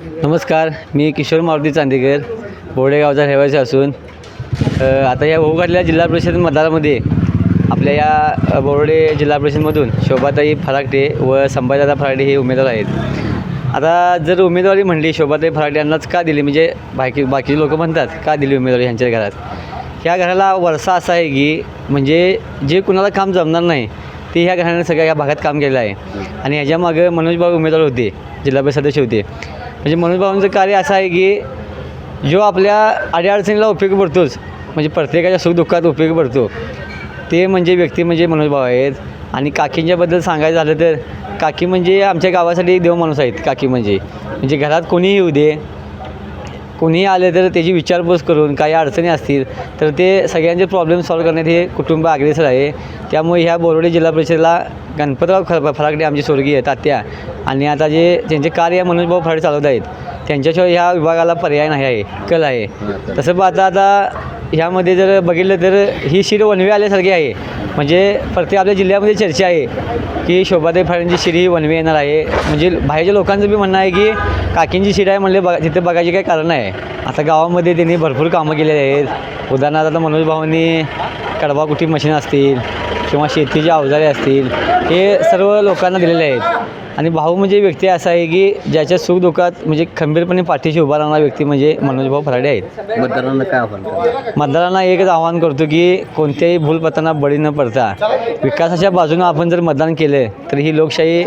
नमस्कार, मी किशोर मारुती चांदेकर बोर्डेगावचा रहिवासी असून आता या होऊघाटलेल्या जिल्हा परिषद मतदारामध्ये आपल्या या बोर्डे जिल्हा परिषदमधून शोभाताई फरागटे व संभाजीदादा फरागटे हे उमेदवार आहेत. आता जर उमेदवारी म्हणली शोभाताई फरागटे यांनाच का दिली, म्हणजे बाकी लोक म्हणतात का दिली उमेदवारी ह्यांच्या घरात. ह्या घराला वारसा असा आहे की म्हणजे जे कुणाला काम जमणार नाही ते ह्या घराने सगळ्या या भागात काम केलेलं आहे. आणि ह्याच्यामागं मनोजभाऊ उमेदवार होते, जिल्हा परिषद सदस्य होते. म्हणजे मनोजभाऊंचं कार्य असं आहे की जो आपल्या अडीअडचणीला उपयोगी पडतोच, म्हणजे प्रत्येकाच्या सुखदुःखात उपयोगी पडतो, ते म्हणजे व्यक्ती म्हणजे मनोजभाऊ आहेत. आणि काकींच्याबद्दल सांगायचं झालं तर काकी म्हणजे आमच्या गावासाठी देव माणूस आहेत. काकी म्हणजे घरात कोणीही येऊ दे, कोणीही आले तर त्याची विचारपूस करून काही अडचणी असतील तर ते सगळ्यांचे प्रॉब्लेम सॉल्व्ह करण्यात हे कुटुंब अग्रेसर आहे. त्यामुळे ह्या बोर्डे जिल्हा परिषदेला गणपतराव फरागटे आमचे स्वर्गीय तात्या आणि आता जे त्यांचे कार्य मनोजभाऊ फरागटे चालवत आहेत त्यांच्याशिवाय ह्या विभागाला पर्याय नाही आहे, कल आहे. तसं पाहता आता ह्यामध्ये जर बघितलं तर ही सीट वनवे आल्यासारखी आहे. म्हणजे प्रत्येक आपल्या जिल्ह्यामध्ये चर्चा आहे की शोभाताई फरागटेंची सीट ही वनवे येणार आहे. म्हणजे बाहेरच्या लोकांचं बी म्हणणं आहे की काकींची सीट आहे म्हणले तिथे बघायची काही कारण आहे. आता गावामध्ये त्यांनी भरपूर कामं केलेली आहेत. उदाहरणार्थ आता मनोजभाऊंनी कडबा कुटी मशीन असतील किंवा शेतीचे अवजारे असतील हे सर्व लोकांना दिलेले आहेत. आणि भाऊ म्हणजे व्यक्ती असा आहे की ज्याच्या सुखदुःखात म्हणजे खंबीरपणे पाठीशी उभा राहणारा व्यक्ती म्हणजे मनोजभाऊ फरागटे आहेत. मतदारांना काय आव्हान करतो? मतदारांना एकच आवाहन करतो की कोणत्याही भूलपथांना बळी न पडता विकासाच्या बाजूनं आपण जर मतदान केलं तर ही लोकशाही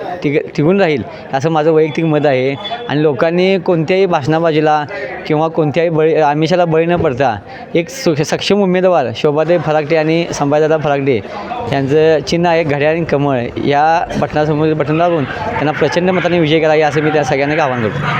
टिकून राहील असं माझं वैयक्तिक मत आहे. आणि लोकांनी कोणत्याही भाषणाबाजीला किंवा कोणत्याही आमिषाला बळी न पडता एक सक्षम उमेदवार शोभाताई फरागटे आणि संभाजीदादा फरागटे यांचं चिन्ह आहे घड्याळ आणि कमळ, या बटनासमोर बटन दाबून त्यांना प्रचंड मताने विजय करावा असं मी त्या सगळ्यांना आवाहन करतो.